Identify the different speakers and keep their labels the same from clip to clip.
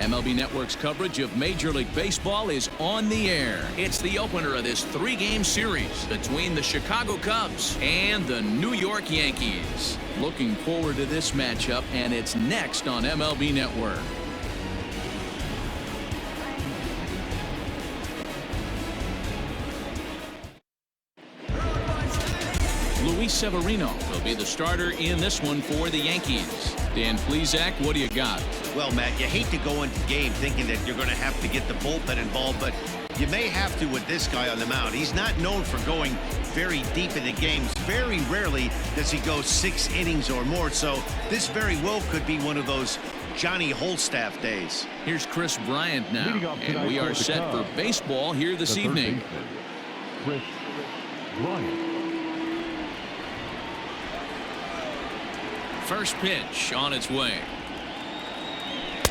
Speaker 1: MLB Network's coverage of Major League Baseball is on the air. It's the opener of this three-game series between the Chicago Cubs and the New York Yankees. Looking forward to this matchup, and it's next on MLB Network. Luis Severino will be the starter in this one for the Yankees. Dan Plesac, what do you got?
Speaker 2: Well, Matt, you hate to go into the game thinking that you're going to have to get the bullpen involved, but you may have to with this guy on the mound. He's not known for going very deep into games. Very rarely does he go 6 innings or more, so this very well could be one of those Johnny Holstaff days.
Speaker 1: Here's Chris Bryant now, and we are set for baseball here this evening.
Speaker 3: Chris Bryant.
Speaker 1: First pitch on its way.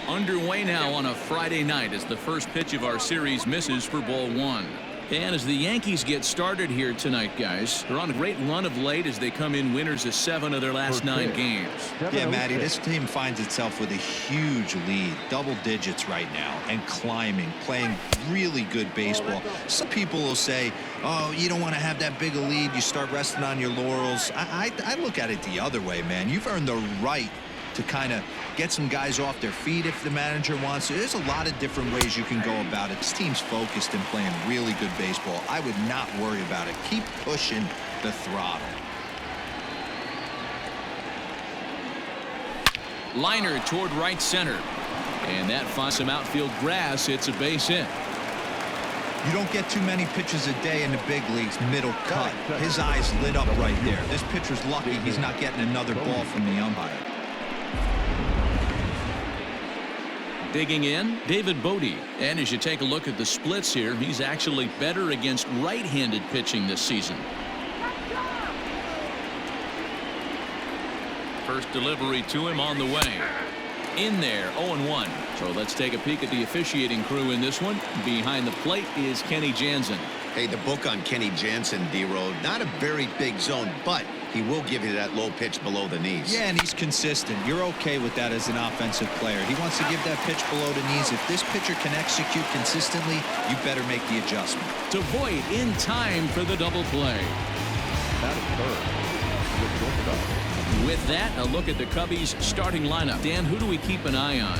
Speaker 1: Underway now on a Friday night as the first pitch of our series misses for ball 1. And as the Yankees get started here tonight, guys, they're on a great run of late as they come in winners of 7 of their last 9 games.
Speaker 4: Yeah, Matty, this team finds itself with a huge lead, double digits right now, and climbing, playing really good baseball. Some people will say, oh, you don't want to have that big a lead, you start resting on your laurels. I look at it the other way, man. You've earned the right to kind of get some guys off their feet if the manager wants to. There's a lot of different ways you can go about it. This team's focused and playing really good baseball. I would not worry about it. Keep pushing the throttle.
Speaker 1: Liner toward right center. And that finds some outfield grass. It's a base hit.
Speaker 4: You don't get too many pitches a day in the big leagues, middle cut. His eyes lit up right there. This pitcher's lucky he's not getting another ball from the umpire.
Speaker 1: Digging in, David Bodie. And as you take a look at the splits here, he's actually better against right-handed pitching this season. First delivery to him on the way. In there, 0-1. So let's take a peek at the officiating crew in this one. Behind the plate is Kenny Jansen.
Speaker 2: Hey, the book on Kenny Jansen, D-Road, not a very big zone, but he will give you that low pitch below the knees.
Speaker 4: Yeah, and he's consistent. You're okay with that as an offensive player. He wants to give that pitch below the knees. If this pitcher can execute consistently, you better make the adjustment.
Speaker 1: To Voit in time for the double play.
Speaker 3: That is third.
Speaker 1: With that, a look at the Cubbies starting lineup. Dan, who do we keep an eye on?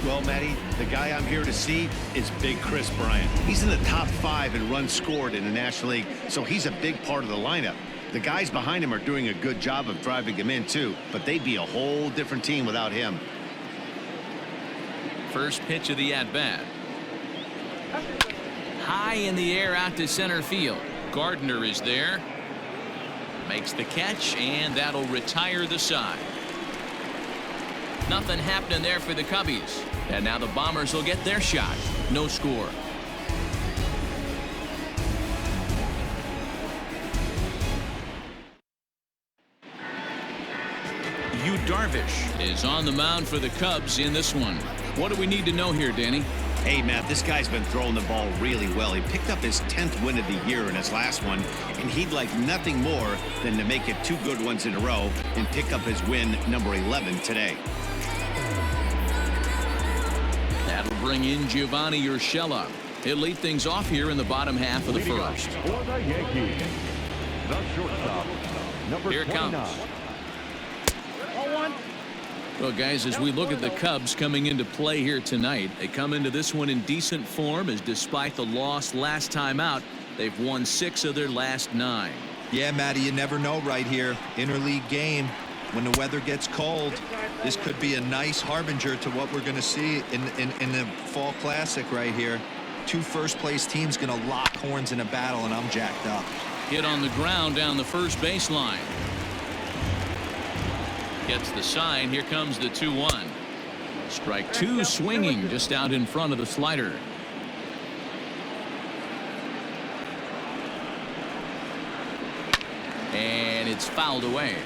Speaker 2: Well, Matty, the guy I'm here to see is big Chris Bryant. He's in the top 5 in runs scored in the National League, so he's a big part of the lineup. The guys behind him are doing a good job of driving him in, too, but they'd be a whole different team without him.
Speaker 1: First pitch of the at-bat. High in the air out to center field. Gardner is there. Makes the catch, and that'll retire the side. Nothing happening there for the Cubbies. And now the Bombers will get their shot. No score. Yu Darvish is on the mound for the Cubs in this one. What do we need to know here, Danny?
Speaker 2: Hey, Matt, this guy's been throwing the ball really well. He picked up his 10th win of the year in his last one, and he'd like nothing more than to make it 2 good ones in a row and pick up his win number 11 today.
Speaker 1: That'll bring in Giovanni Urshela. He'll lead things off here in the bottom half of the first.
Speaker 3: For the Yankees, the shortstop, number
Speaker 1: Here it
Speaker 3: 29.
Speaker 1: comes. Well, guys, as we look at the Cubs coming into play here tonight, they come into this one in decent form, as despite the loss last time out, they've won 6 of their last 9.
Speaker 4: Yeah, Matty, you never know right here. Interleague game. When the weather gets cold, this could be a nice harbinger to what we're going to see in the Fall Classic right here. 2 first-place teams going to lock horns in a battle, and I'm jacked up.
Speaker 1: Hit on the ground down the first baseline. Gets the sign. Here comes the 2-1. Strike 2 swinging just out in front of the slider. And it's fouled away.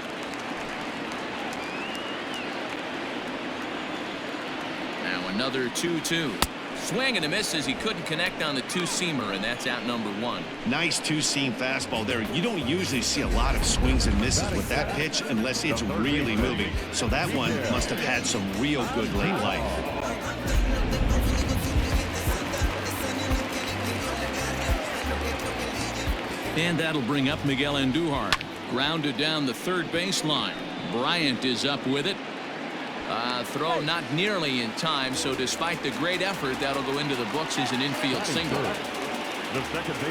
Speaker 1: Now another 2-2. Swing and a miss as he couldn't connect on the two-seamer, and that's out number 1.
Speaker 2: Nice two-seam fastball there. You don't usually see a lot of swings and misses with that pitch unless it's really moving. So that one must have had some real good late life.
Speaker 1: And that'll bring up Miguel Andujar. Grounded down the third baseline. Bryant is up with it. Throw not nearly in time, so despite the great effort, that'll go into the books as an infield single.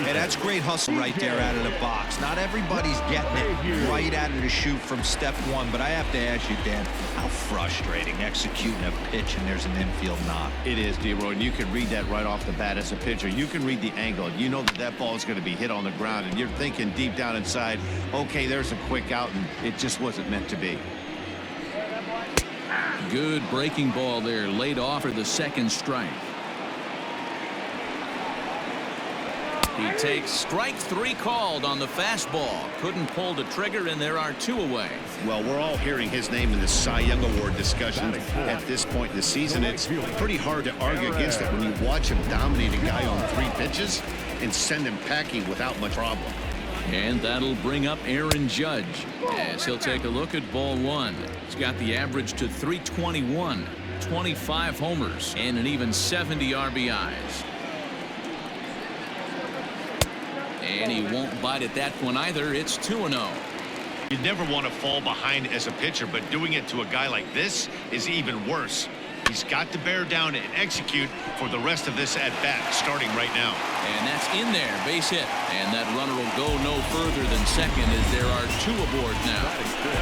Speaker 4: Hey, that's great hustle right there out of the box. Not everybody's getting it right out of the chute from step one, but I have to ask you, Dan, how frustrating executing a pitch and there's an infield knock.
Speaker 2: It is, D-Roy, and you can read that right off the bat as a pitcher. You can read the angle. You know that that ball is going to be hit on the ground, and you're thinking deep down inside, okay, there's a quick out, and it just wasn't meant to be.
Speaker 1: Good breaking ball there, laid off for the second strike. He takes strike 3 called on the fastball. Couldn't pull the trigger, and there are 2 away.
Speaker 2: Well, we're all hearing his name in the Cy Young Award discussion at this point in the season. It's pretty hard to argue against it when you watch him dominate a guy on 3 pitches and send him packing without much problem.
Speaker 1: And that'll bring up Aaron Judge as he'll take a look at ball 1. He's got the average to 321, 25 homers, and an even 70 RBIs. And he won't bite at that one either. It's 2-0.
Speaker 2: You never want to fall behind as a pitcher, but doing it to a guy like this is even worse. He's got to bear down and execute for the rest of this at-bat, starting right now.
Speaker 1: And that's in there, base hit. And that runner will go no further than second as there are 2 aboard now.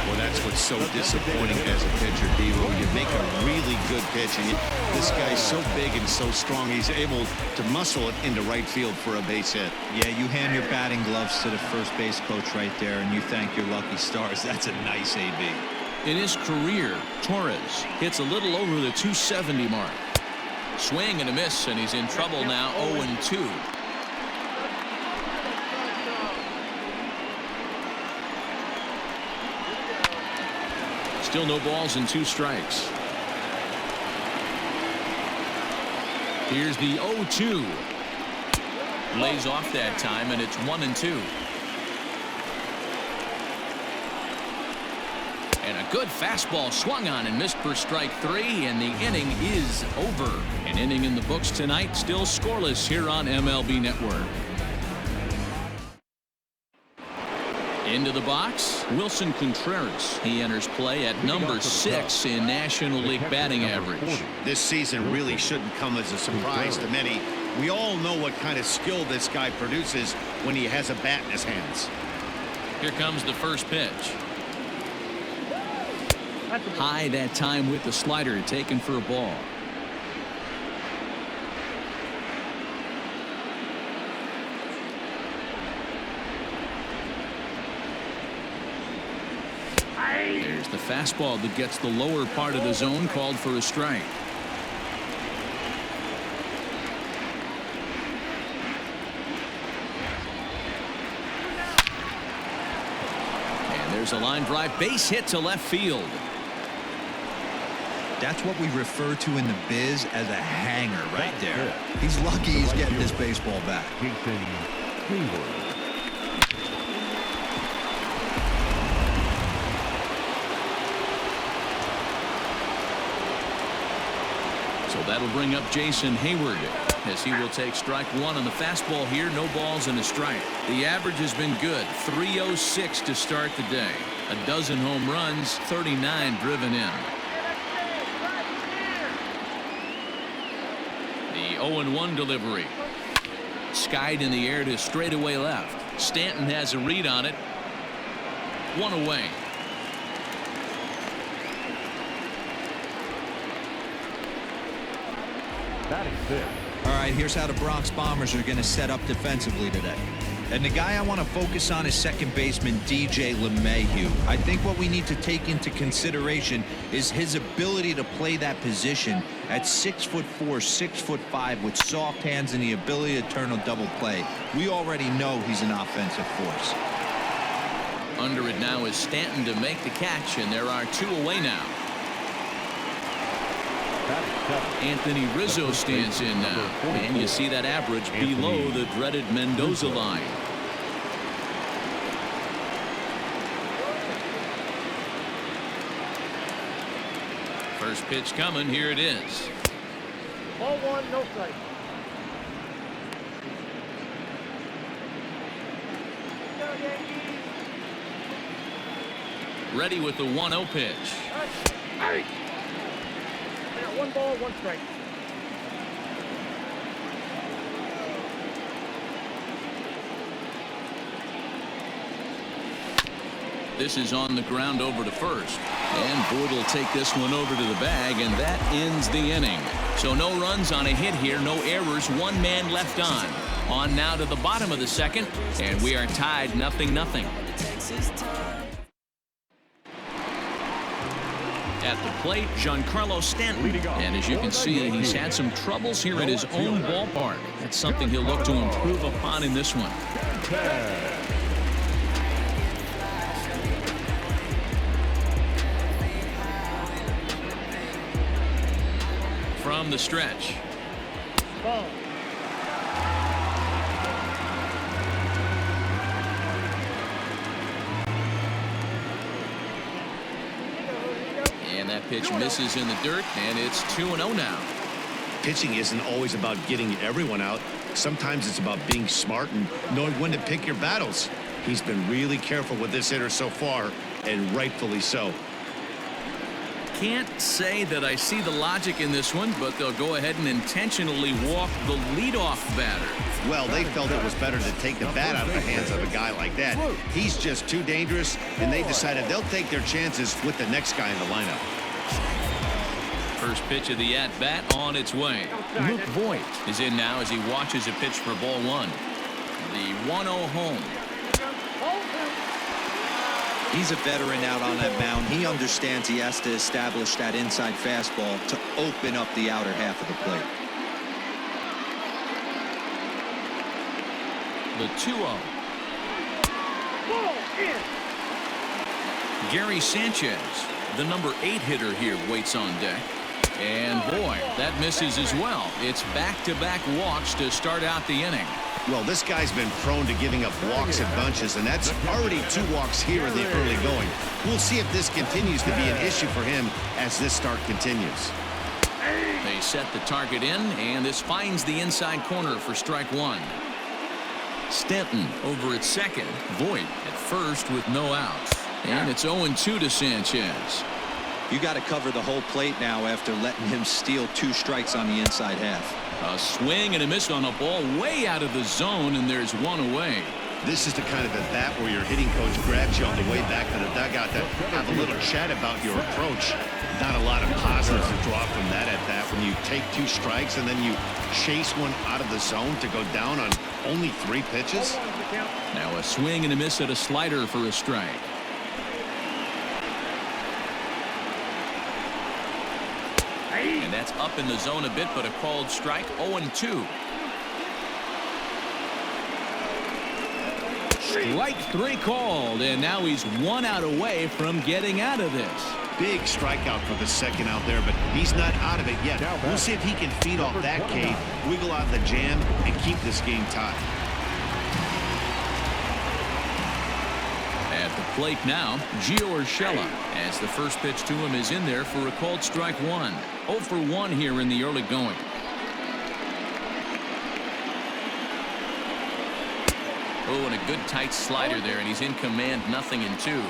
Speaker 2: Well, that's what's so disappointing as a pitcher, D-Roy. You make a really good pitch, and this guy's so big and so strong, he's able to muscle it into right field for a base hit.
Speaker 4: Yeah, you hand your batting gloves to the first base coach right there, and you thank your lucky stars. That's a nice AB.
Speaker 1: In his career, Torres hits a little over the 270 mark. Swing and a miss, and he's in trouble now, 0-2. Still no balls and 2 strikes. Here's the 0-2. Lays off that time, and it's 1-2. And a good fastball swung on and missed for strike 3, and the inning is over. An inning in the books tonight, still scoreless here on MLB Network. Into the box, Wilson Contreras. He enters play at number 6 in National League batting average.
Speaker 2: This season really shouldn't come as a surprise to many. We all know what kind of skill this guy produces when he has a bat in his hands.
Speaker 1: Here comes the first pitch. High that time with the slider, taken for a ball. There's the fastball that gets the lower part of the zone, called for a strike. And there's a line drive, base hit to left field.
Speaker 4: That's what we refer to in the biz as a hanger right there. He's lucky he's getting this baseball back.
Speaker 1: So that'll bring up Jason Hayward as he will take strike 1 on the fastball here. No balls and a strike. The average has been good. 306 to start the day. A dozen home runs, 39 driven in. The 0-1 delivery. Skied in the air to straightaway left. Stanton has a read on it. 1 away.
Speaker 4: All right, here's how the Bronx Bombers are going to set up defensively today. And the guy I want to focus on is second baseman DJ LeMahieu. I think what we need to take into consideration is his ability to play that position at 6'4", 6'5", with soft hands and the ability to turn a double play. We already know he's an offensive force.
Speaker 1: Under it now is Stanton to make the catch, and there are 2 away now. Anthony Rizzo stands in now, and you see that average below the dreaded Mendoza line. First pitch coming. Here it is.
Speaker 5: Ball 1, no strike.
Speaker 1: Ready with the 1-0 pitch.
Speaker 5: I got 1 ball, 1 strike.
Speaker 1: This is on the ground over to first. And Boyd will take this one over to the bag, and that ends the inning. So no runs on a hit here, no errors, 1 man left on. On now to the bottom of the second, and we are tied 0-0. At the plate, Giancarlo Stanton. And as you can see, he's had some troubles here at his own ballpark. That's something he'll look to improve upon in this one. From the stretch.
Speaker 5: Ball.
Speaker 1: And that pitch misses in the dirt, and it's 2-0 now.
Speaker 2: Pitching isn't always about getting everyone out. Sometimes it's about being smart and knowing when to pick your battles. He's been really careful with this hitter so far, and rightfully so.
Speaker 1: Can't say that I see the logic in this one, but they'll go ahead and intentionally walk the leadoff batter.
Speaker 2: Well, they felt it was better to take the bat out of the hands of a guy like that. He's just too dangerous, and they decided they'll take their chances with the next guy in the lineup.
Speaker 1: First pitch of the at-bat on its way. Luke Voigt is in now as he watches a pitch for ball 1. The 1-0 home.
Speaker 4: He's a veteran out on that mound. He understands he has to establish that inside fastball to open up the outer half of the plate.
Speaker 1: The 2-0. Gary Sanchez, the number 8 hitter here, waits on deck. And boy, that misses as well. It's back-to-back walks to start out the inning.
Speaker 2: Well, this guy's been prone to giving up walks in bunches, and that's already 2 walks here in the early going. We'll see if this continues to be an issue for him as this start continues.
Speaker 1: They set the target in, and this finds the inside corner for strike 1. Stanton over at second. Voigt at first with no outs. And it's 0-2 to Sanchez.
Speaker 4: You got to cover the whole plate now after letting him steal 2 strikes on the inside half.
Speaker 1: A swing and a miss on a ball way out of the zone, and there's 1 away.
Speaker 2: This is the kind of at bat where your hitting coach grabs you on the way back to the dugout to have a little chat about your approach. Not a lot of positives to draw from that at bat when you take 2 strikes and then you chase one out of the zone to go down on only 3 pitches.
Speaker 1: Now a swing and a miss at a slider for a strike. And that's up in the zone a bit, but a called strike. 0-2. Strike 3 called, and now he's 1 out away from getting out of this.
Speaker 2: Big strikeout for the second out there, but he's not out of it yet. We'll see if he can feed off that K, wiggle out the jam, and keep this game tied.
Speaker 1: At the plate now, Gio Urshela, as the first pitch to him is in there for a called strike 1. 0 for 1 here in the early going. Oh, and a good tight slider there, and he's in command, 0-2.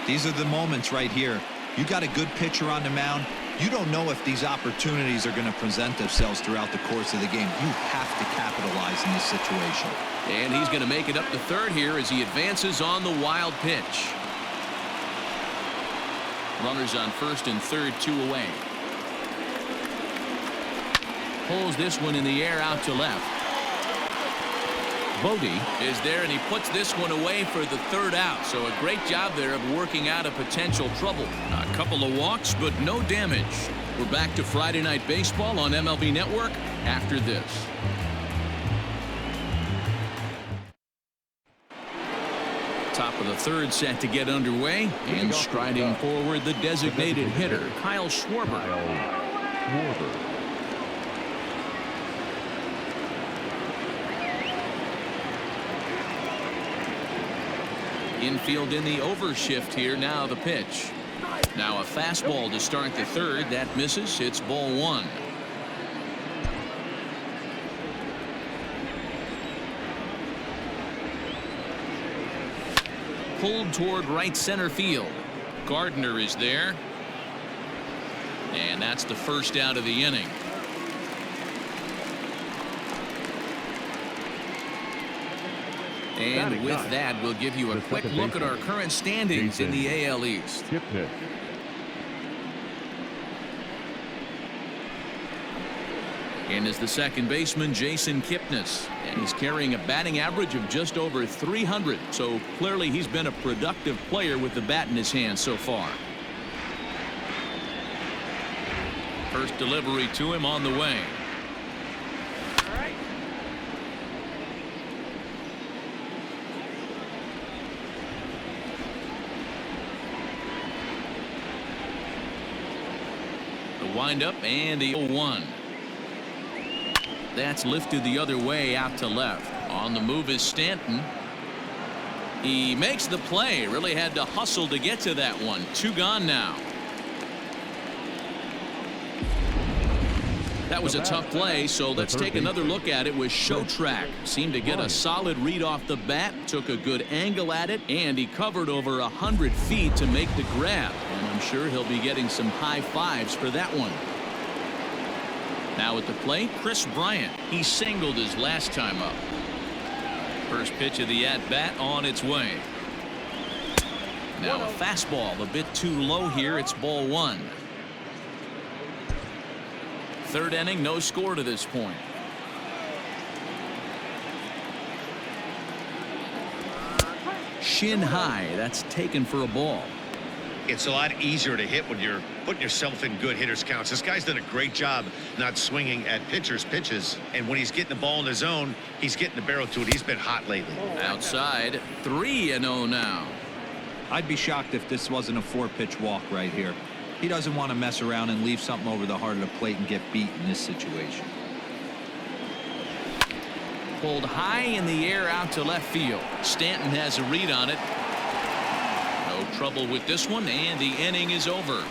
Speaker 4: These are the moments right here. You got a good pitcher on the mound. You don't know if these opportunities are going to present themselves throughout the course of the game. You have to capitalize in this situation.
Speaker 1: And he's going to make it up to third here as he advances on the wild pitch. Runners on first and third, 2 away. Pulls this one in the air out to left. Bodie is there, and he puts this one away for the 3rd out. So a great job there of working out a potential trouble. A couple of walks, but no damage. We're back to Friday Night Baseball on MLB Network after this. Top of the 3rd set to get underway, and striding forward the designated hitter, Kyle Schwarber. Infield in the overshift here. Now the pitch. Now a fastball to start the 3rd. That misses. It's ball 1. Pulled toward right center field. Gardner is there. And that's the first out of the inning. And with that, we'll give you a quick look at our current standings in the AL East. And is the second baseman, Jason Kipnis. And he's carrying a batting average of just over 300. So clearly he's been a productive player with the bat in his hand so far. First delivery to him on the way. The windup and the 0-1. That's lifted the other way out to left. On the move is Stanton. He makes the play. Really had to hustle to get to that one. 2 gone now. That was a tough play, so let's take another look at it with Show Track. Seemed to get a solid read off the bat, took a good angle at it, and he covered over 100 feet to make the grab. And I'm sure he'll be getting some high fives for that one. Now at the plate, Chris Bryant. He singled his last time up. First pitch of the at-bat on its way. Now a fastball a bit too low here. It's ball 1. Third inning, no score to this point. Shin high. That's taken for a ball.
Speaker 2: It's a lot easier to hit when you're putting yourself in good hitters counts. This guy's done a great job not swinging at pitchers' pitches. And when he's getting the ball in the zone, he's getting the barrel to it. He's been hot lately.
Speaker 1: Outside, 3-0 now.
Speaker 4: I'd be shocked if this wasn't a 4-pitch walk right here. He doesn't want to mess around and leave something over the heart of the plate and get beat in this situation.
Speaker 1: Pulled high in the air out to left field. Stanton has a read on it. No trouble with this one, and the inning is over.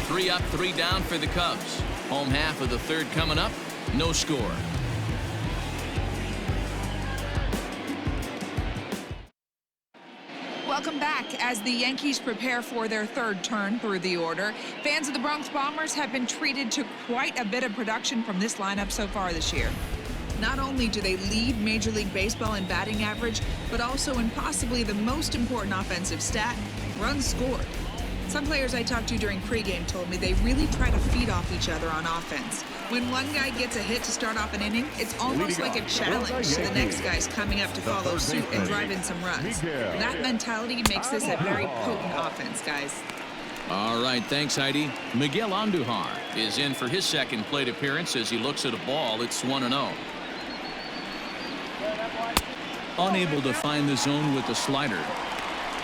Speaker 1: 3 up, 3 down for the Cubs. Home half of the third coming up. No score.
Speaker 6: Welcome back. As the Yankees prepare for their third turn through the order, fans of the Bronx Bombers have been treated to quite a bit of production from this lineup so far this year. Not only do they lead Major League Baseball in batting average, but also in possibly the most important offensive stat, runs scored. Some players I talked to during pregame told me they really try to feed off each other on offense. When one guy gets a hit to start off an inning, it's almost like a challenge to the next guys coming up to follow suit and drive in some runs. That mentality makes this a very potent offense, guys.
Speaker 1: All right, thanks, Heidi. Miguel Andujar is in for his second plate appearance as he looks at a ball. It's 1-0. Unable to find the zone with the slider.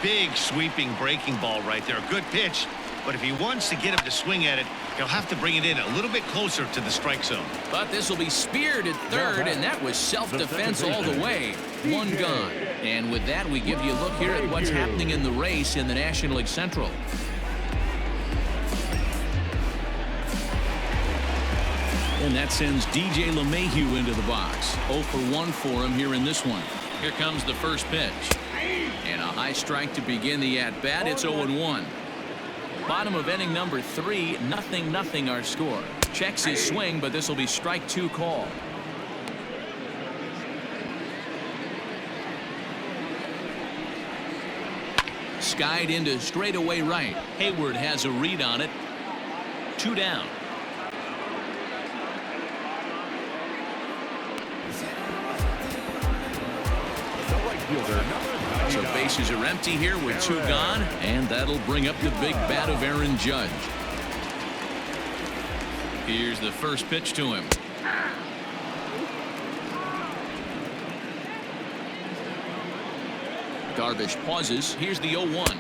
Speaker 2: Big sweeping breaking ball right there. Good pitch. But if he wants to get him to swing at it, he'll have to bring it in a little bit closer to the strike zone.
Speaker 1: But this will be speared at third, and that was self-defense all the way. 1 gone. And with that, we give you a look here at what's happening in the race in the National League Central. And that sends DJ LeMahieu into the box. 0 for 1 for him here in this one. Here comes the first pitch. And a high strike to begin the at-bat. It's 0-1. Bottom of inning number 3, 0-0 our score. Checks his swing, but this will be strike 2 call. Skied into straightaway right. Hayward has a read on it. 2 down. So bases are empty here with 2 gone, and that'll bring up the big bat of Aaron Judge. Here's the first pitch to him. Darvish pauses. Here's the 0-1.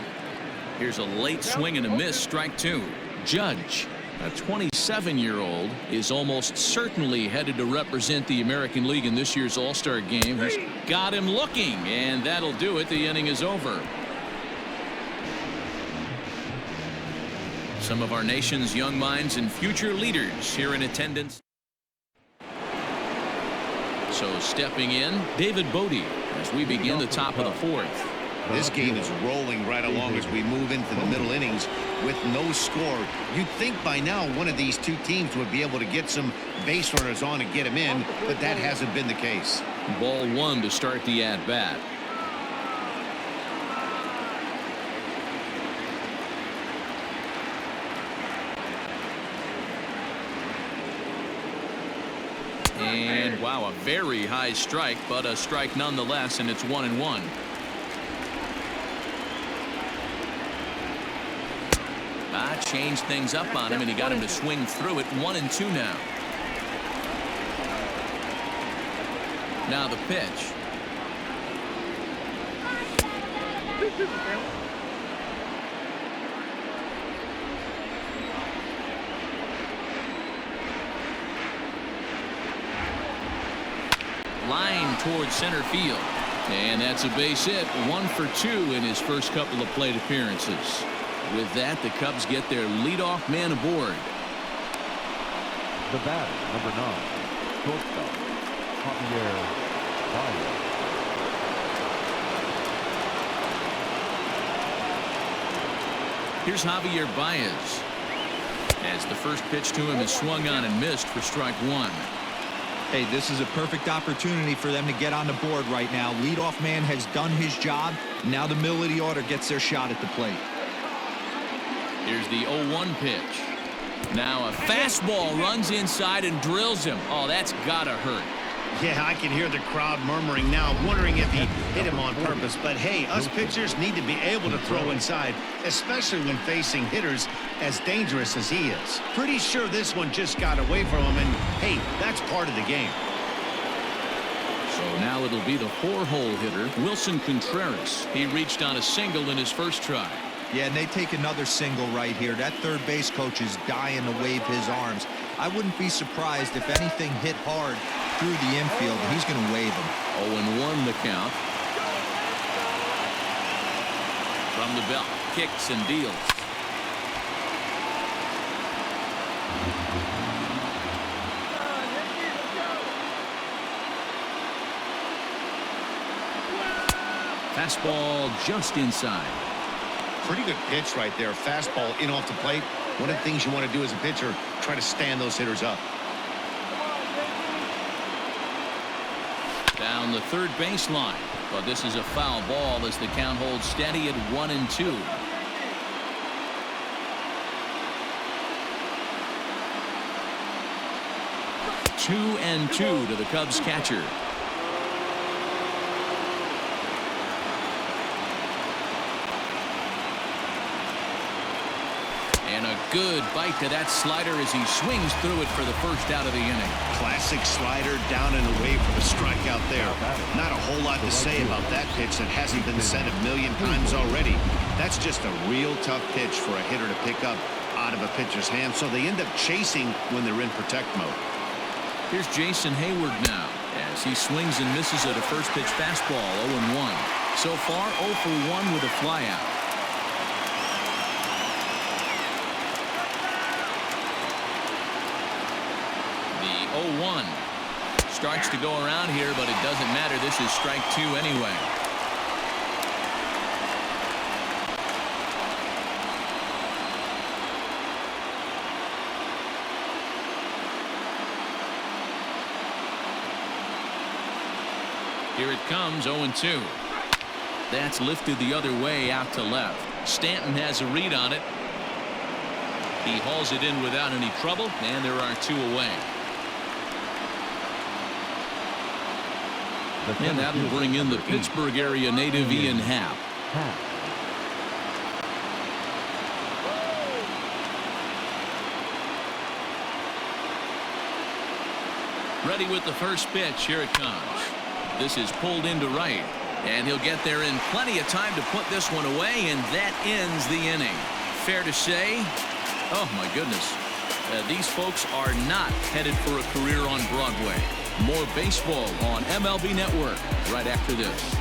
Speaker 1: Here's a late swing and a miss. Strike 2. Judge, a 27-year-old, is almost certainly headed to represent the American League in this year's All-Star game. He's got him looking, and that'll do it. The inning is over. Some of our nation's young minds and future leaders here in attendance. So stepping in, David Bodie, as we begin the top of the 4th.
Speaker 2: This game is rolling right along as we move into the middle innings with no score. You'd think by now one of these two teams would be able to get some base runners on and get them in, but that hasn't been the case.
Speaker 1: Ball one to start the at-bat. And wow, a very high strike, but a strike nonetheless, and it's 1-1. Changed things up on him, and he got him to swing through it. 1-2 now. Now the pitch. Line towards center field. And that's a base hit. 1 for 2 in his first couple of plate appearances. With that, the Cubs get their leadoff man aboard.
Speaker 3: The batter, number 9, shortstop, Javier Baez.
Speaker 1: Here's Javier Baez. As the first pitch to him is swung on and missed for strike 1.
Speaker 4: Hey, this is a perfect opportunity for them to get on the board right now. Leadoff man has done his job. Now the middle of the order gets their shot at the plate.
Speaker 1: Here's the 0-1 pitch. Now a fastball runs inside and drills him. Oh, that's gotta hurt.
Speaker 2: Yeah, I can hear the crowd murmuring now, wondering if he hit him on purpose. But hey, us pitchers need to be able to throw inside, especially when facing hitters as dangerous as he is. Pretty sure this one just got away from him, and hey, that's part of the game.
Speaker 1: So now it'll be the 4-hole hitter, Wilson Contreras. He reached on a single in his first try.
Speaker 4: Yeah, and they take another single right here. That third base coach is dying to wave his arms. I wouldn't be surprised if anything hit hard through the infield. He's going to wave them.
Speaker 1: 0-1 the count. From the belt, kicks and deals. Fastball just inside.
Speaker 2: Pretty good pitch right there. Fastball in off the plate. One of the things you want to do as a pitcher, try to stand those hitters up.
Speaker 1: Down the third baseline. But this is a foul ball as the count holds steady at 1-2. Two and 2 to the Cubs catcher. And a good bite to that slider as he swings through it for the first out of the inning.
Speaker 2: Classic slider down and away for the strikeout there. Not a whole lot to say about that pitch that hasn't been said a million times already. That's just a real tough pitch for a hitter to pick up out of a pitcher's hand, so they end up chasing when they're in protect mode.
Speaker 1: Here's Jason Hayward now as he swings and misses at a first pitch fastball. 0-1. So far 0 for 1 with a flyout. The 0-1 starts to go around here, but it doesn't matter. This is strike 2 anyway. Here it comes, 0-2. That's lifted the other way out to left. Stanton has a read on it. He hauls it in without any trouble, and there are 2 away. And that will bring in the Pittsburgh area native Ian Happ. Ready with the first pitch. Here it comes. This is pulled into right, and he'll get there in plenty of time to put this one away, and that ends the inning. Fair to say, oh my goodness, these folks are not headed for a career on Broadway. More baseball on MLB Network right after this.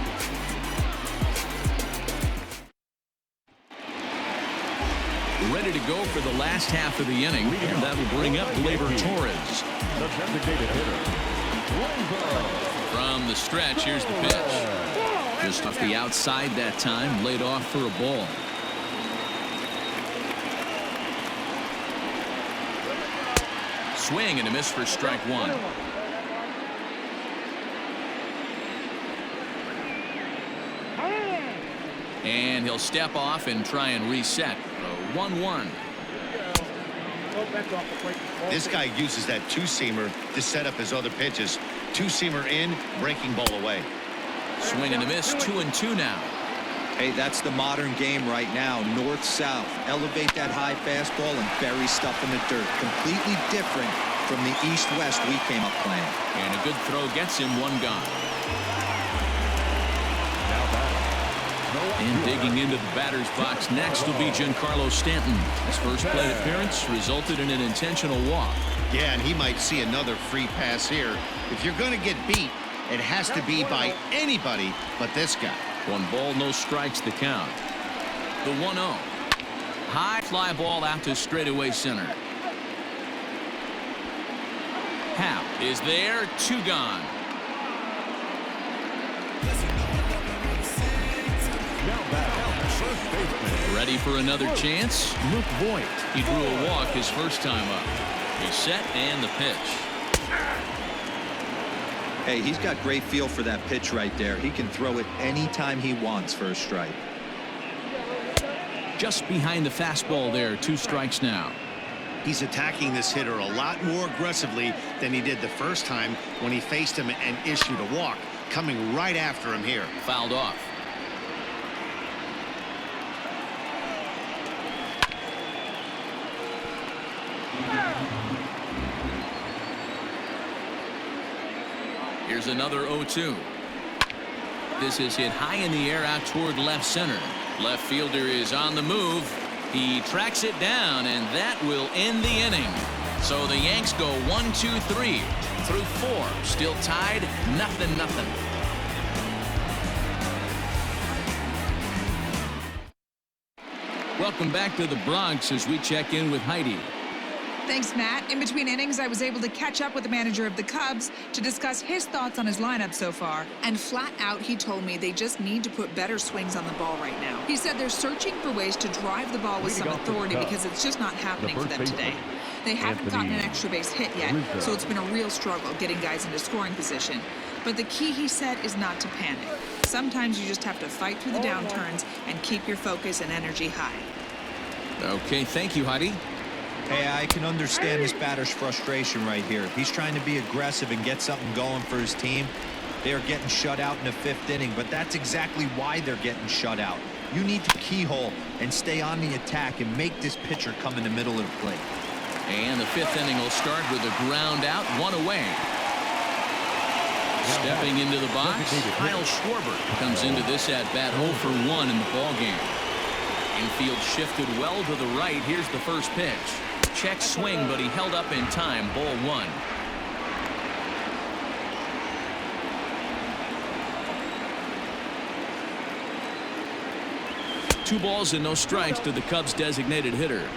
Speaker 1: Ready to go for the last half of the inning, and that will bring up Gleyber Torres.
Speaker 3: The designated hitter, Gleyber.
Speaker 1: From the stretch, here's the pitch. Just off the outside that time, laid off for a ball. Swing and a miss for strike one. And he'll step off and try and reset. 1-1.
Speaker 2: This guy uses that two-seamer to set up his other pitches. Two-seamer in, breaking ball away.
Speaker 1: Swing and a miss, 2-2 now.
Speaker 4: Hey, that's the modern game right now. North-south. Elevate that high fastball and bury stuff in the dirt. Completely different from the east-west we came up playing.
Speaker 1: And a good throw gets him one gone. And digging into the batter's box next will be Giancarlo Stanton. His first plate appearance resulted in an intentional walk.
Speaker 2: Yeah, and he might see another free pass here. If you're going to get beat, it has to be by anybody but this guy.
Speaker 1: 1 ball, no strikes, the count. The 1-0. High fly ball out to straightaway center. Happ is there, 2 gone. Ready for another chance?
Speaker 3: Luke Voigt.
Speaker 1: He drew a walk his first time up. He's set and the pitch.
Speaker 4: Hey, he's got great feel for that pitch right there. He can throw it anytime he wants for a strike.
Speaker 1: Just behind the fastball there, 2 strikes now.
Speaker 2: He's attacking this hitter a lot more aggressively than he did the first time when he faced him and issued a walk. Coming right after him here.
Speaker 1: Fouled off. Here's another 0-2. This is hit high in the air out toward left center. Left fielder is on the move. He tracks it down, and that will end the inning. So the Yanks go 1-2-3 through 4. Still tied, 0-0. Welcome back to the Bronx as we check in with Heidi.
Speaker 6: Thanks, Matt. In between innings, I was able to catch up with the manager of the Cubs to discuss his thoughts on his lineup so far. And flat out, he told me they just need to put better swings on the ball right now. He said they're searching for ways to drive the ball with some authority because it's just not happening for them today. They haven't gotten an extra base hit yet, so it's been a real struggle getting guys into scoring position. But the key, he said, is not to panic. Sometimes you just have to fight through the downturns and keep your focus and energy high.
Speaker 1: Okay, thank you, Heidi.
Speaker 4: Hey, I can understand this batter's frustration right here. He's trying to be aggressive and get something going for his team. They are getting shut out in the 5th inning, but that's exactly why they're getting shut out. You need to keyhole and stay on the attack and make this pitcher come in the middle of the plate.
Speaker 1: And the 5th inning will start with a ground out, 1 away. Stepping into the box, Kyle Schwarber comes into this at-bat 0 for 1 in the ballgame. Infield shifted well to the right. Here's the first pitch. Check swing, but he held up in time. Ball 1. Two balls and no strikes to the Cubs' designated hitter.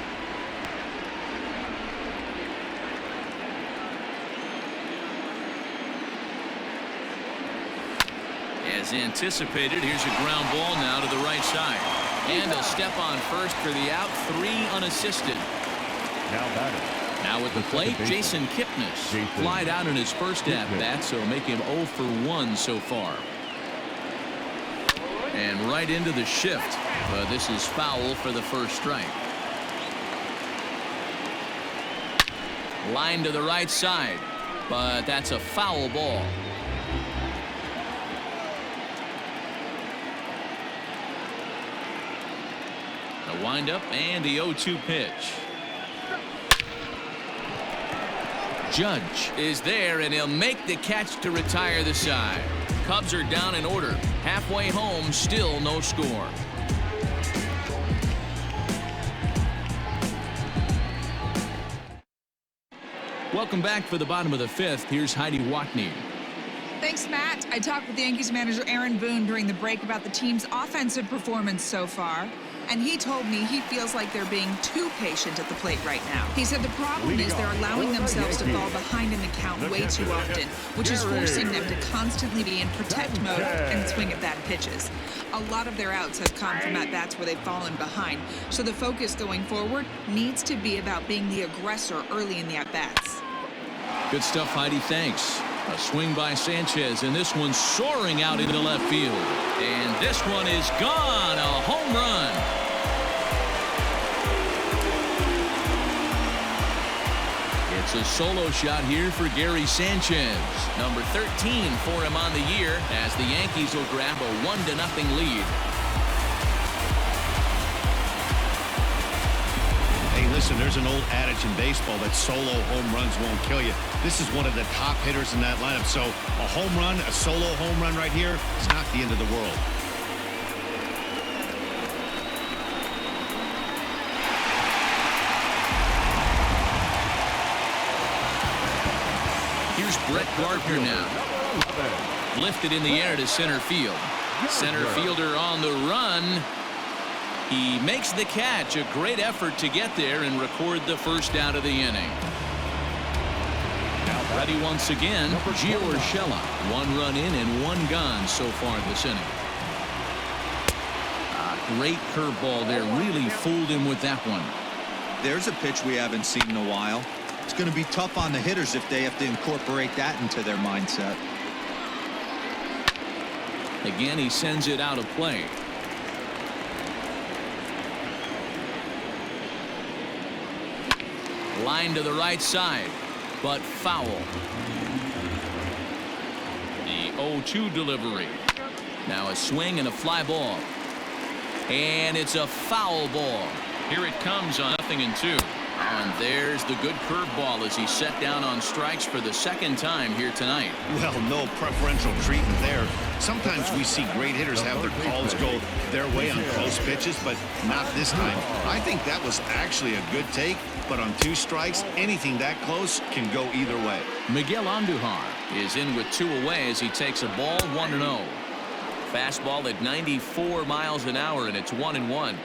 Speaker 1: As anticipated, here's a ground ball now to the right side. And a step on first for the out, 3 unassisted. Now at the plate, Jason Kipnis flied out in his first at-bat, so make him 0 for 1 so far. And right into the shift. But this is foul for the first strike. Line to the right side, but that's a foul ball. The windup and the 0-2 pitch. Judge is there, and he'll make the catch to retire the side. Cubs are down in order. Halfway home, still no score. Welcome back for the bottom of the 5th. Here's Heidi Watney.
Speaker 6: Thanks, Matt. I talked with the Yankees manager Aaron Boone during the break about the team's offensive performance so far, and he told me he feels like they're being too patient at the plate right now. He said the problem is they're allowing themselves to fall behind in the count way too often, which is forcing them to constantly be in protect mode and swing at bad pitches. A lot of their outs have come from at-bats where they've fallen behind, so the focus going forward needs to be about being the aggressor early in the at-bats.
Speaker 1: Good stuff, Heidi. Thanks. A swing by Sanchez, and this one's soaring out into left field. And this one is gone. A home run. It's a solo shot here for Gary Sanchez. Number 13 for him on the year as the Yankees will grab a 1-0 lead.
Speaker 2: Listen, there's an old adage in baseball that solo home runs won't kill you. This is one of the top hitters in that lineup. So a home run, a solo home run right here is not the end of the world.
Speaker 1: Here's Brett Gardner now. Lifted in the air to center field. Center fielder on the run. He makes the catch. A great effort to get there and record the first out of the inning. Ready once again, Gio Urshela. 1 run in and 1 gone so far this inning. Great curveball there. Really fooled him with that one.
Speaker 4: There's a pitch we haven't seen in a while. It's going to be tough on the hitters if they have to incorporate that into their mindset.
Speaker 1: Again, he sends it out of play. Line to the right side, but foul. The 0-2 delivery. Now a swing and a fly ball. And it's a foul ball. Here it comes on 0-2. And there's the good curveball as he set down on strikes for the second time here tonight.
Speaker 2: Well, no preferential treatment there. Sometimes we see great hitters have their calls go their way on close pitches, but not this time. I think that was actually a good take, but on 2 strikes, anything that close can go either way.
Speaker 1: Miguel Andujar is in with 2 away as he takes a ball 1-0. Fastball at 94 miles an hour, and it's 1-1.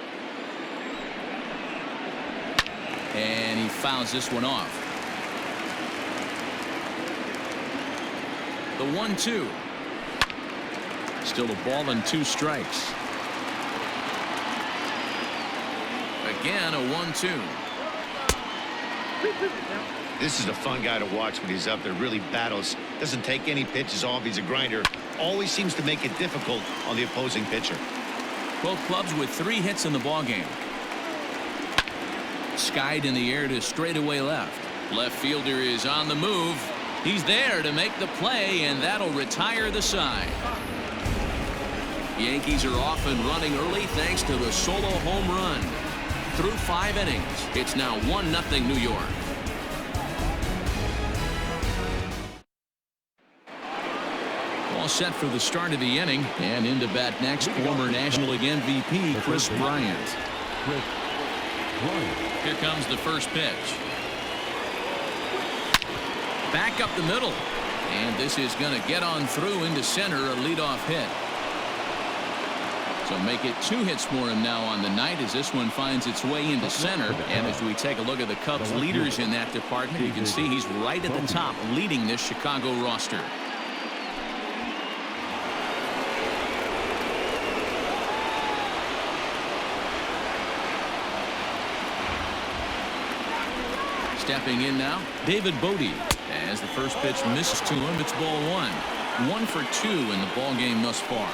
Speaker 1: And he fouls this one off. The 1-2. Still a ball and 2 strikes. Again, a 1-2.
Speaker 2: This is a fun guy to watch when he's up there. Really battles. Doesn't take any pitches off. He's a grinder. Always seems to make it difficult on the opposing pitcher.
Speaker 1: Both clubs with 3 hits in the ballgame. Skied in the air to straightaway left. Left fielder is on the move. He's there to make the play, and that'll retire the side. Yankees are off and running early thanks to the solo home run. Through 5 innings, it's now 1-0 New York. All set for the start of the inning, and into bat next, former National League MVP Chris Bryant. Here comes the first pitch. Back up the middle. And this is going to get on through into center, a leadoff hit. So make it 2 hits for him now on the night as this one finds its way into center. And as we take a look at the Cubs leaders in that department, you can see he's right at the top leading this Chicago roster. Stepping in now, David Bodie. As the first pitch misses to him, it's ball 1. 1 for 2 in the ball game thus far.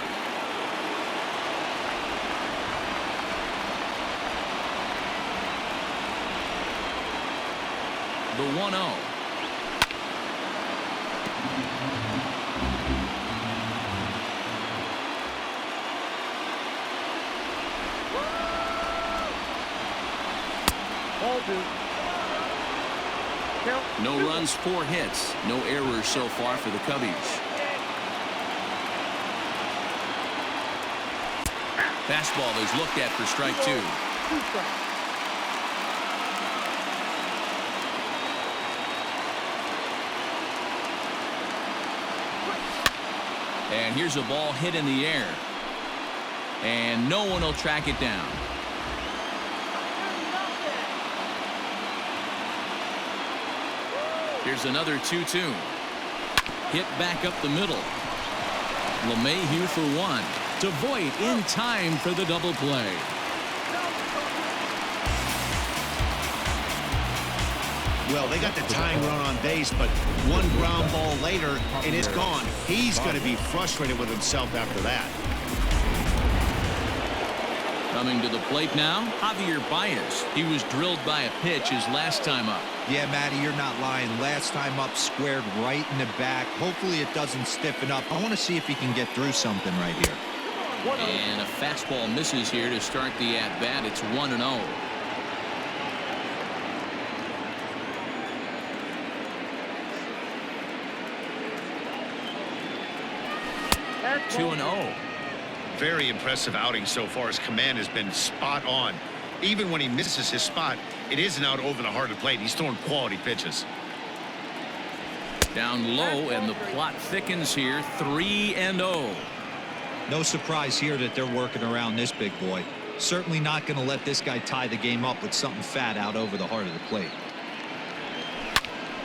Speaker 1: The 1-0. No runs, 4 hits. No errors so far for the Cubbies. Fastball is looked at for strike 2. And here's a ball hit in the air. And no one will track it down. Here's another 2-2. Hit back up the middle. LeMahieu for one. To Voit in time for the double play.
Speaker 2: Well, they got the tying run on base, but one ground ball later, and it's gone. He's going to be frustrated with himself after that.
Speaker 1: Coming to the plate now, Javier Baez. He was drilled by a pitch his last time up.
Speaker 4: Yeah, Matty, you're not lying. Last time up, squared right in the back. Hopefully it doesn't stiffen up. I want to see if he can get through something right here.
Speaker 1: And a fastball misses here to start the at-bat. It's 1-0. 2-0.
Speaker 2: Very impressive outing so far. His command has been spot on. Even when he misses his spot, it isn't out over the heart of the plate. He's throwing quality pitches.
Speaker 1: Down low, and the plot thickens here. 3-0.
Speaker 4: No surprise here that they're working around this big boy. Certainly not going to let this guy tie the game up with something fat out over the heart of the plate.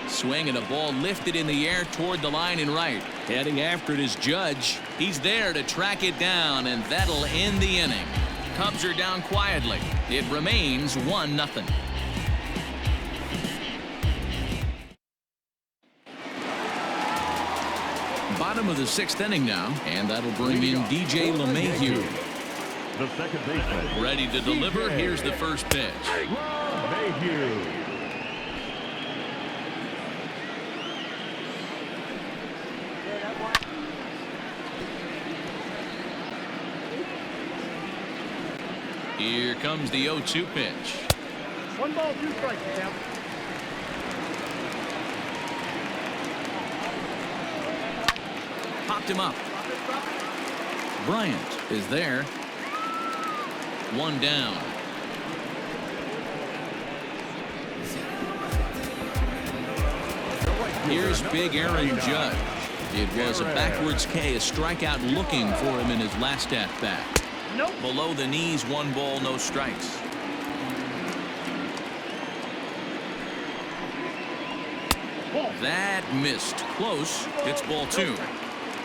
Speaker 1: Swing and a ball lifted in the air toward the line and right. Heading after it is Judge. He's there to track it down, and that'll end the inning. Cubs are down quietly. It remains 1-0. Bottom of the 6th inning now, and that'll bring in DJ LeMahieu.
Speaker 3: The second baseman.
Speaker 1: Ready to deliver. Here's the first pitch.
Speaker 3: LeMahieu.
Speaker 1: Here comes the 0-2 pitch.
Speaker 5: 1 ball, 2 strikes, Cam.
Speaker 1: Popped him up. Bryant is there. 1 down. Here's big Aaron Judge. It was a backwards K, a strikeout looking for him in his last at-bat.
Speaker 5: Nope.
Speaker 1: Below the knees, 1 ball, no strikes. That missed. Close. It's ball 2.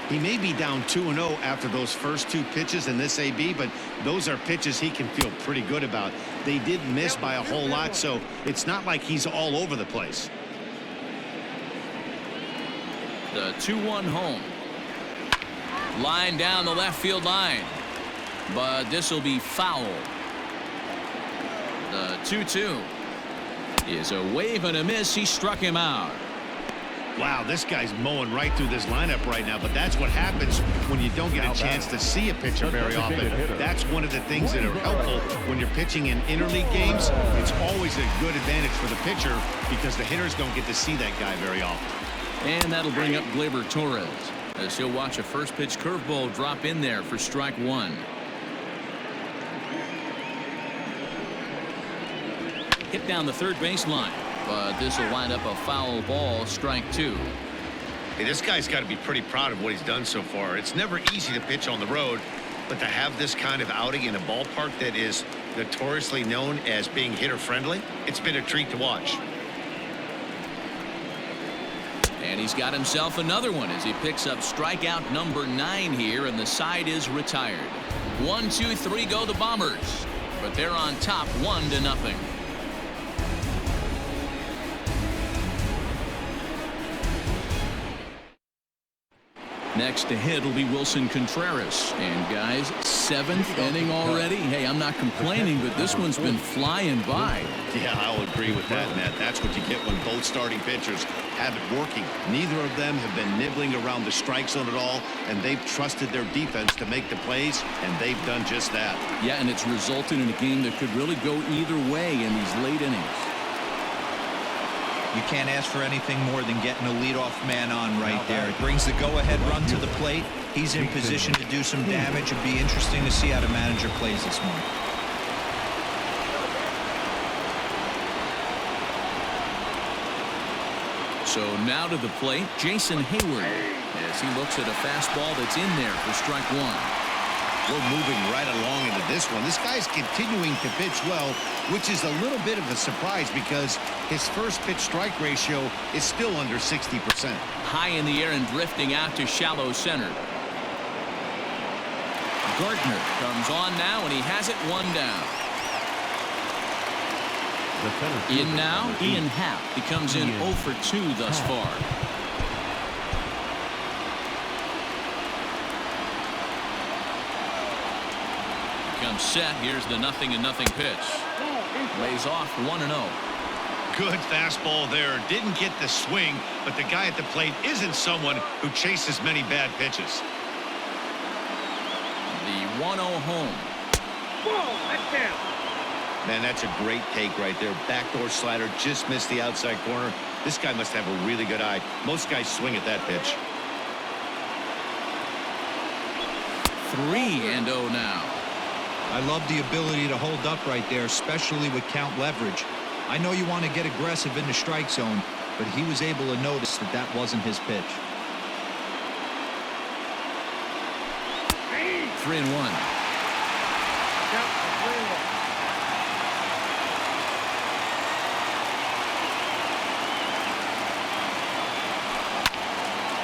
Speaker 2: He may be down 2-0 after those first 2 pitches in this AB, but those are pitches he can feel pretty good about. They did miss by a whole lot, so it's not like he's all over the place.
Speaker 1: The 2-1 home. Line down the left field line. But this will be foul. The 2-2 is a wave and a miss. He struck him out.
Speaker 2: Wow, this guy's mowing right through this lineup right now, but that's what happens when you don't get a chance to see a pitcher very often. That's one of the things that are helpful when you're pitching in interleague games. It's always a good advantage for the pitcher because the hitters don't get to see that guy very often.
Speaker 1: And that'll bring up Gleyber Torres as he'll watch a first pitch curveball drop in there for strike 1. Hit down the third baseline, but this will wind up a foul ball, strike 2.
Speaker 2: Hey, this guy's got to be pretty proud of what he's done so far. It's never easy to pitch on the road, but to have this kind of outing in a ballpark that is notoriously known as being hitter friendly, it's been a treat to watch.
Speaker 1: And he's got himself another one as he picks up strikeout number 9 here, and the side is retired. 1, 2, 3 go the Bombers, but they're on top 1-0. Next to hit will be Wilson Contreras. And guys, 7th inning already. Hey, I'm not complaining, but this one's been flying by.
Speaker 2: Yeah, I'll agree with that, Matt. That's what you get when both starting pitchers have it working. Neither of them have been nibbling around the strike zone at all, and they've trusted their defense to make the plays, and they've done just that.
Speaker 1: Yeah, and it's resulted in a game that could really go either way in these late innings.
Speaker 4: You can't ask for anything more than getting a leadoff man on right there. It brings the go-ahead run to the plate. He's in position to do some damage. It'd be interesting to see how the manager plays this one.
Speaker 1: So now to the plate, Jason Hayward, as he looks at a fastball that's in there for strike one.
Speaker 2: We're moving right along into this one. This guy's continuing to pitch well, which is a little bit of a surprise because his first pitch strike ratio is still under 60%.
Speaker 1: High in the air and drifting out to shallow center. Gardner comes on now, and he has it one down. In now, Ian Happ. He comes in 0 for 2 thus far. Comes set. Here's the 0-0 pitch. Lays off 1-0.
Speaker 2: Good fastball there. Didn't get the swing, but the guy at the plate isn't someone who chases many bad pitches.
Speaker 1: The 1-0 home.
Speaker 5: That's down.
Speaker 2: Man, that's a great take right there. Backdoor slider just missed the outside corner. This guy must have a really good eye. Most guys swing at that pitch.
Speaker 1: 3-0 now.
Speaker 4: I love the ability to hold up right there, especially with count leverage. I know you want to get aggressive in the strike zone, but he was able to notice that that wasn't his pitch.
Speaker 1: 3-1.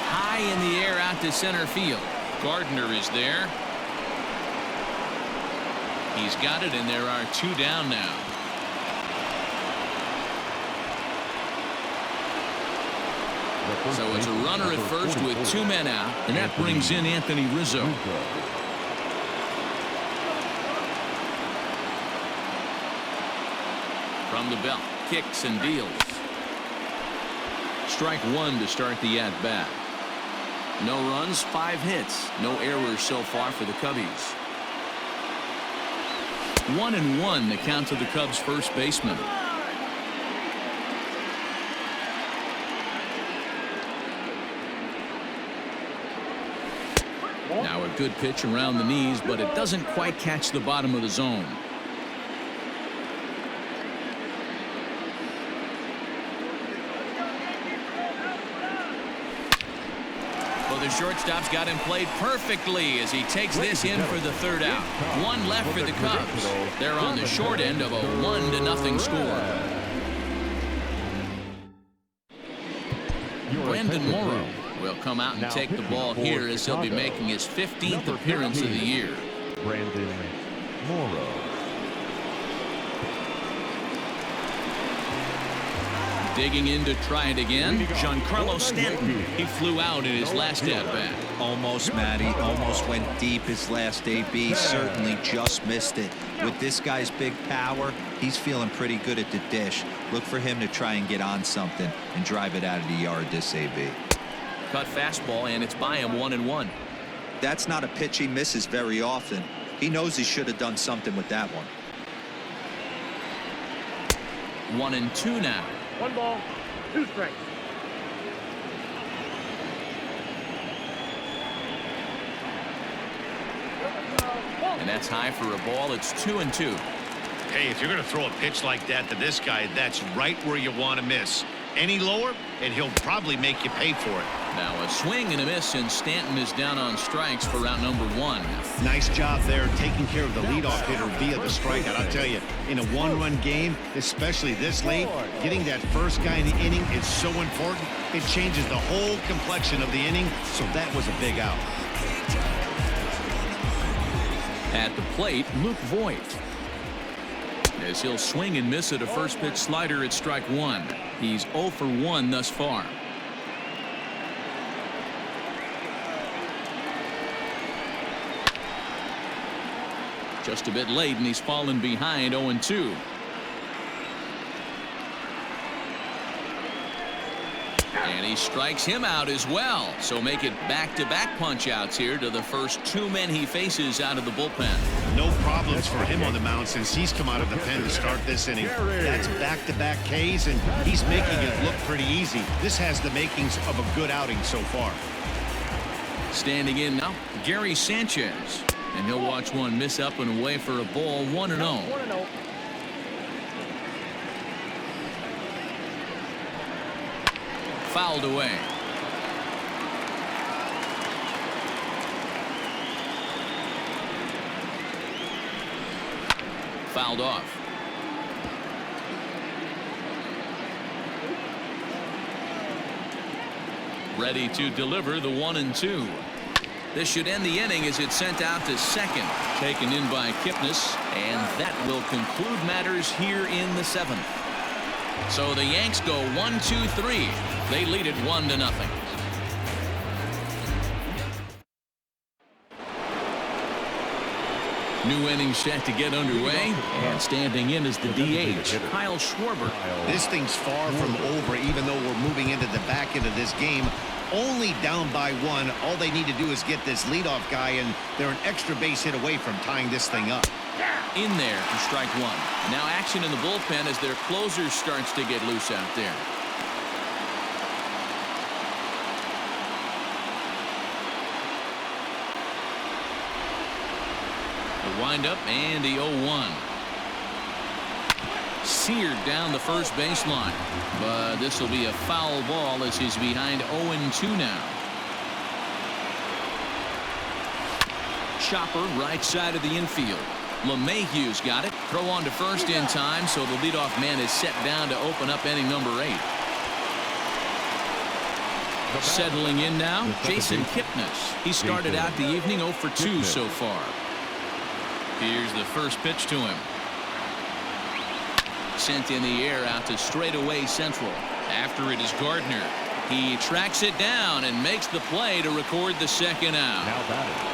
Speaker 1: High in the air out to center field. Gardner is there. He's got it, and there are 2 down now. So it's a runner at first with 2 men out, and that brings in Anthony Rizzo. From the belt, kicks and deals. Strike 1 to start the at-bat. No runs, 5 hits. No errors so far for the Cubbies. 1-1 the count to the Cubs' first baseman. Now a good pitch around the knees, but it doesn't quite catch the bottom of the zone. Well, the shortstop's got him played perfectly as he takes this in for the 3rd out. 1 left for the Cubs. They're on the short end of a 1-0 score. Brandon Morrow will come out and take the ball here as he'll be making his 15th appearance of the year.
Speaker 3: Brandon Morrow.
Speaker 1: Digging in to try it again, Giancarlo Stanton. He flew out in his last at-bat.
Speaker 4: Almost, Matty. Almost went deep his last AB. Certainly just missed it. With this guy's big power, he's feeling pretty good at the dish. Look for him to try and get on something and drive it out of the yard this AB.
Speaker 1: Cut fastball, and it's by him 1-1.
Speaker 4: That's not a pitch he misses very often. He knows he should have done something with that one.
Speaker 1: 1-2 now.
Speaker 5: 1 ball, 2 strikes.
Speaker 1: And that's high for a ball. It's 2-2.
Speaker 2: Hey, if you're going to throw a pitch like that to this guy, that's right where you want to miss. Any lower, and he'll probably make you pay for it.
Speaker 1: Now a swing and a miss, and Stanton is down on strikes for out number 1.
Speaker 2: Nice job there taking care of the leadoff hitter via the strikeout. I'll tell you, in a 1-run game, especially this late, getting that first guy in the inning is so important. It changes the whole complexion of the inning, so that was a big out.
Speaker 1: At the plate, Luke Voigt. As he'll swing and miss at a first pitch slider at strike 1. He's 0 for 1 thus far. Just a bit late, and he's fallen behind 0-2. And he strikes him out as well. So make it back-to-back punch-outs here to the first 2 men he faces out of the bullpen.
Speaker 2: No problems for him on the mound since he's come out of the pen to start this inning. That's back-to-back Ks, and he's making it look pretty easy. This has the makings of a good outing so far.
Speaker 1: Standing in now, Gary Sanchez. And he'll watch one miss up and away for a ball, 1-0. fouled away. Fouled off. Ready to deliver the 1-2. This should end the inning as it's sent out to second. Taken in by Kipnis, and that will conclude matters here in the 7th. So the Yanks go 1-2-3. They lead it 1-0. New inning set to get underway, and standing in is the DH, Kyle Schwarber.
Speaker 2: This thing's far from over, even though we're moving into the back end of this game. Only down by 1. All they need to do is get this leadoff guy, and they're an extra base hit away from tying this thing up.
Speaker 1: In there for strike 1. Now action in the bullpen as their closer starts to get loose out there. The windup and the 0-1. Seared down the first baseline, but this will be a foul ball as he's behind 0-2 now. Chopper right side of the infield. LeMahieu's got it. Throw on to first in time, so the leadoff man is set down to open up inning number 8. Settling in now, Jason Kipnis. He started out the evening 0 for 2 so far. Here's the first pitch to him. Sent in the air out to straightaway central. After it is Gardner. He tracks it down and makes the play to record the second out.
Speaker 3: Now batting.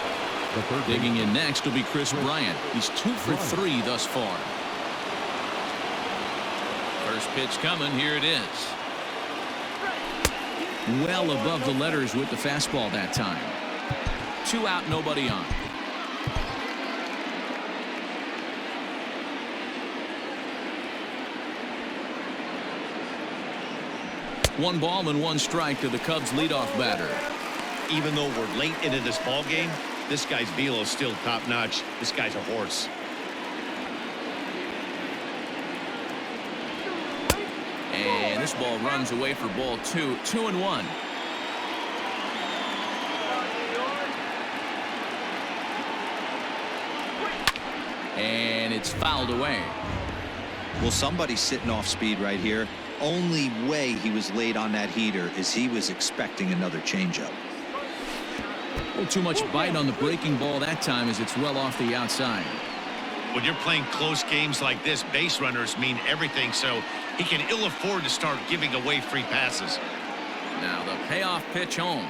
Speaker 1: Digging in next will be Chris Bryant. He's 2 for 3 thus far. First pitch coming. Here it is. Well above the letters with the fastball that time. 2 out, nobody on. One ball and 1 strike to the Cubs leadoff batter.
Speaker 2: Even though we're late into this ball game, this guy's velo is still top notch. This guy's a horse.
Speaker 1: And this ball runs away for ball 2. 2-1. And it's fouled away.
Speaker 4: Well, somebody's sitting off speed right here. Only way he was late on that heater is he was expecting another changeup.
Speaker 1: A little too much bite on the breaking ball that time as it's well off the outside.
Speaker 2: When you're playing close games like this, base runners mean everything, so he can ill afford to start giving away free passes.
Speaker 1: Now the payoff pitch home.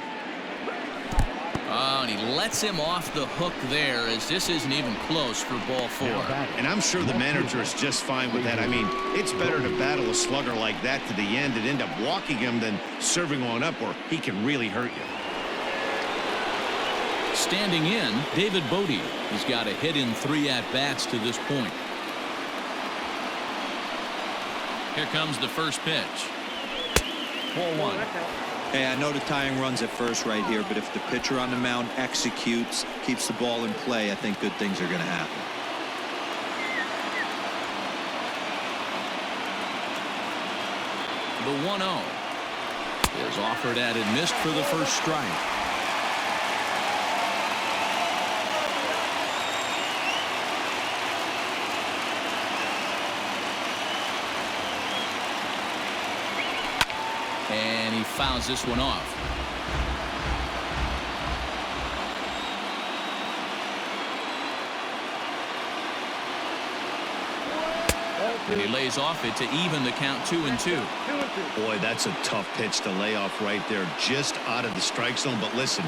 Speaker 1: Oh, and he lets him off the hook there as this isn't even close for ball 4.
Speaker 2: And I'm sure the manager is just fine with that. I mean, it's better to battle a slugger like that to the end and end up walking him than serving on up where he can really hurt you.
Speaker 1: Standing in, David Bodie. He's got a hit in 3 at-bats to this point. Here comes the first pitch. Ball 1.
Speaker 4: Hey, I know the tying runs at first right here, but if the pitcher on the mound executes, keeps the ball in play, I think good things are going to happen.
Speaker 1: The 1-0 is offered at and missed for the first strike. And he fouls this one off. And he lays off it to even the count 2-2.
Speaker 2: Boy, that's a tough pitch to lay off right there, just out of the strike zone. But listen,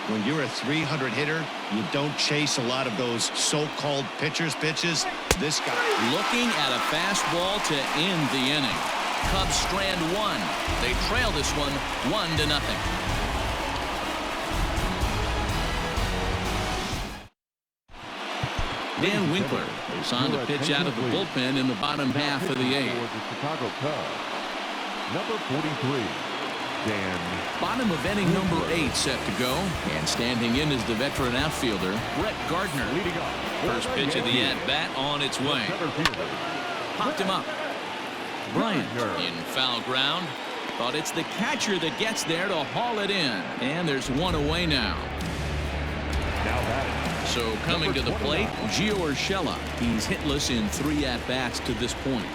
Speaker 2: when you're a 300 hitter, you don't chase a lot of those so-called pitchers' pitches. This guy
Speaker 1: looking at a fastball to end the inning. Cubs strand 1. They trail this one 1-0. Dan Winkler is on to pitch out of the bullpen in the bottom half of the 8th.
Speaker 3: The Chicago Cubs. Number 43, Dan.
Speaker 1: Bottom of inning number 8 set to go, and standing in is the veteran outfielder Brett Gardner.
Speaker 3: Leading off.
Speaker 1: First pitch of the at-bat on its way. Popped him up. Bryant in foul ground. But it's the catcher that gets there to haul it in. And there's one away now.
Speaker 3: Now batting.
Speaker 1: So coming to the plate, Gio Urshela. He's hitless in 3 at-bats to this point.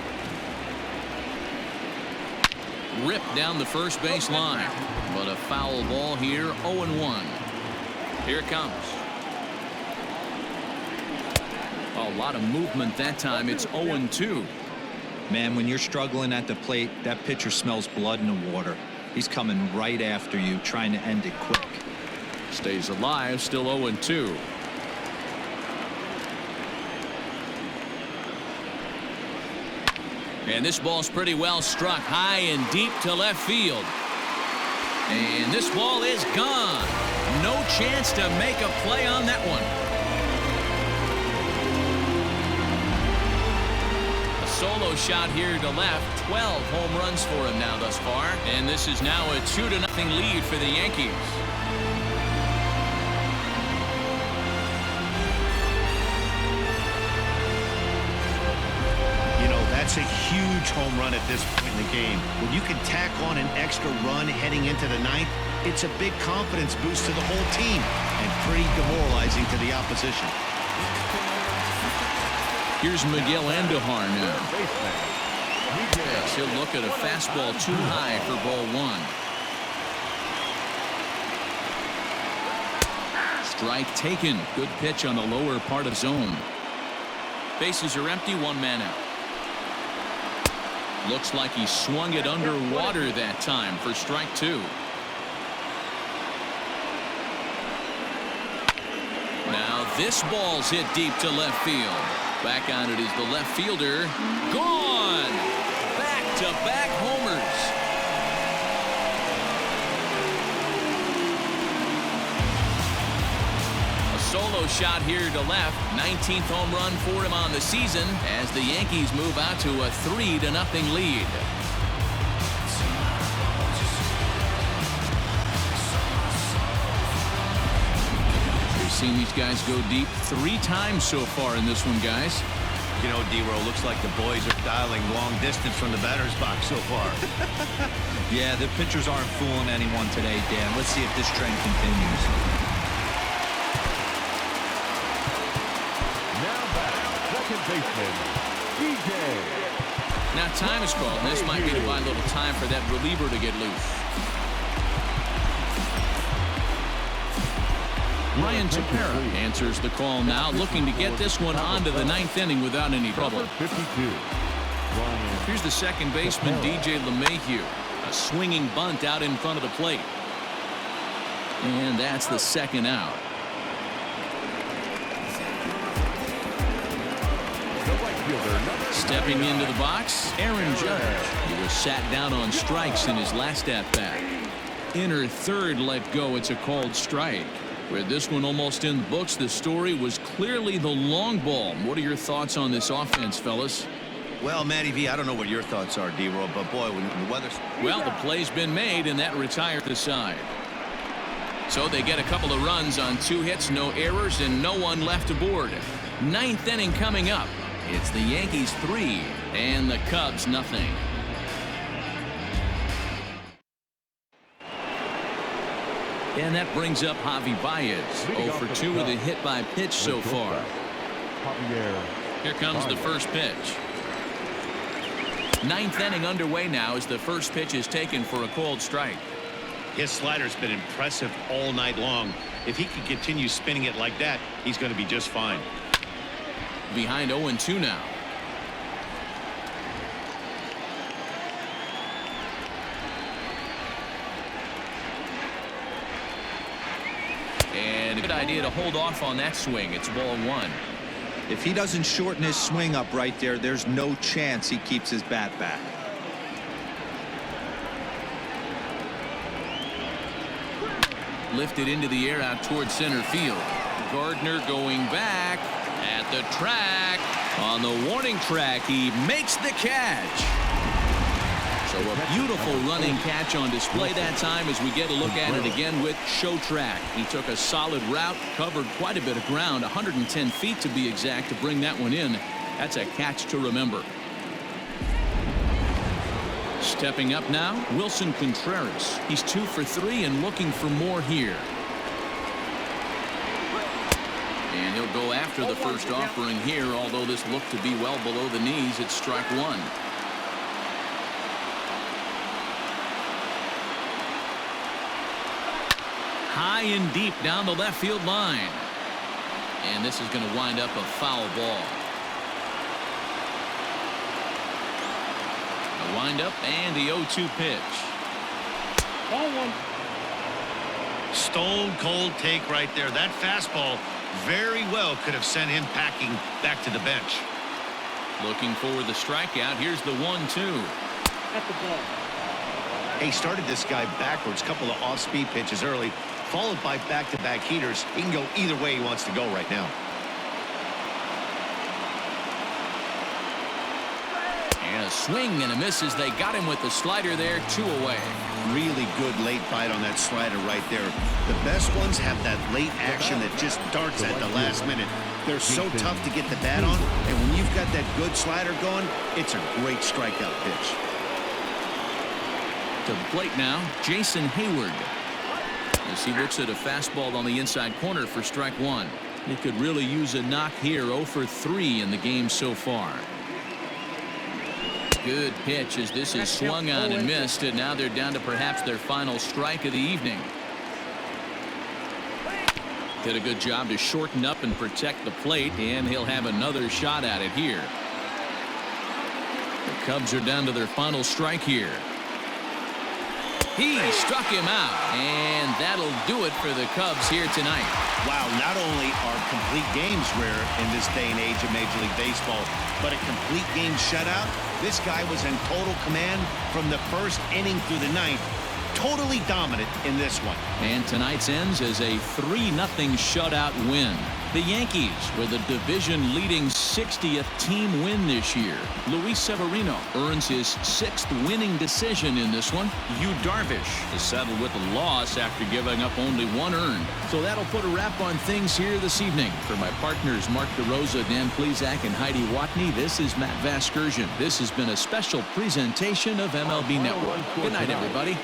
Speaker 1: Ripped down the first base line. But a foul ball here, 0-1. Here it comes. A lot of movement that time. It's 0-2.
Speaker 4: Man, when you're struggling at the plate, that pitcher smells blood in the water. He's coming right after you, trying to end it quick.
Speaker 1: Stays alive, still 0-2. And this ball's pretty well struck high and deep to left field. And this ball is gone. No chance to make a play on that one. A solo shot here to left. 12 home runs for him now thus far. And this is now a 2-0 lead for the Yankees.
Speaker 2: That's a huge home run at this point in the game. When you can tack on an extra run heading into the 9th, it's a big confidence boost to the whole team and pretty demoralizing to the opposition.
Speaker 1: Here's Miguel Andujar now. Yes, he'll look at a fastball too high for ball 1. Strike taken. Good pitch on the lower part of zone. Bases are empty, 1 man out. Looks like he swung it underwater that time for strike 2. Now this ball's hit deep to left field. Back on it is the left fielder. Gone! Back-to-back homers. Solo shot here to left. 19th home run for him on the season as the Yankees move out to a 3-0 lead. We've seen these guys go deep 3 times so far in this one, guys.
Speaker 2: You know, D-Row, looks like the boys are dialing long distance from the batter's box so far.
Speaker 4: Yeah, the pitchers aren't fooling anyone today, Dan. Let's see if this trend continues.
Speaker 3: Baseman, DJ.
Speaker 1: Now time is called, and this might be to buy a little time for that reliever to get loose. Ryan Tepera answers the call now, looking to get this one onto the 9th inning without any trouble.
Speaker 3: 52.
Speaker 1: Here's the second baseman, DJ LeMahieu. A swinging bunt out in front of the plate. And that's the 2nd out. Stepping into the box, Aaron Judge. He was sat down on strikes in his last at-bat. Inner third let go. It's a called strike. With this one almost in the books, the story was clearly the long ball. What are your thoughts on this offense, fellas?
Speaker 2: Well, Matty V, I don't know what your thoughts are, D-Roll, but boy, when the weather's...
Speaker 1: Well, the play's been made, and that retired the side. So they get a couple of runs on 2 hits, no errors, and no one left aboard. 9th inning coming up. It's the Yankees 3 and the Cubs nothing. And that brings up Javi Baez. 0 for 2 with a hit by pitch so far. Here comes the first pitch. 9th inning underway now as the first pitch is taken for a called strike.
Speaker 2: His slider's been impressive all night long. If he can continue spinning it like that, he's going to be just fine.
Speaker 1: Behind 0-2 now. And a good idea to hold off on that swing. It's ball 1.
Speaker 4: If he doesn't shorten his swing up right there, there's no chance he keeps his bat back.
Speaker 1: Lifted into the air out towards center field. Gardner going back. At the track, on the warning track, he makes the catch. So a beautiful running catch on display that time as we get a look at it again with Show Track. He took a solid route, covered quite a bit of ground, 110 feet to be exact, to bring that one in. That's a catch to remember. Stepping up now, Wilson Contreras. He's 2 for 3 and looking for more here. And he'll go after the first offering here, although this looked to be well below the knees. It's strike 1. High and deep down the left field line. And this is going to wind up a foul ball. The windup and the 0-2 pitch.
Speaker 5: Ball 1.
Speaker 2: Stone cold take right there. That fastball very well could have sent him packing back to the bench.
Speaker 1: Looking for the strikeout. Here's the 1-2.
Speaker 5: At the ball.
Speaker 2: He started this guy backwards. Couple of off-speed pitches early, followed by back-to-back heaters. He can go either way he wants to go right now.
Speaker 1: And a swing and a miss as they got him with the slider there. 2 away.
Speaker 2: Really good late bite on that slider right there. The best ones have that late action that just darts at the last minute. They're so tough to get the bat on, and when you've got that good slider going, it's a great strikeout pitch.
Speaker 1: To the plate now, Jason Hayward. As he looks at a fastball on the inside corner for strike 1. He could really use a knock here. 0 for 3 in the game so far. Good pitch as this is swung on and missed, and now they're down to perhaps their final strike of the evening. Did a good job to shorten up and protect the plate, and he'll have another shot at it here. The Cubs are down to their final strike here. He struck him out, and that'll do it for the Cubs here tonight.
Speaker 2: Wow, not only are complete games rare in this day and age of Major League Baseball, but a complete game shutout. This guy was in total command from the first inning through the ninth. Totally dominant in this one.
Speaker 1: And tonight's ends as a 3-0 shutout win. The Yankees with a division-leading 60th team win this year. Luis Severino earns his 6th winning decision in this one. Yu Darvish is settled with a loss after giving up only 1 earned. So that'll put a wrap on things here this evening. For my partners Mark DeRosa, Dan Plesac, and Heidi Watney, this is Matt Vasgersian. This has been a special presentation of MLB Network. Good night, everybody.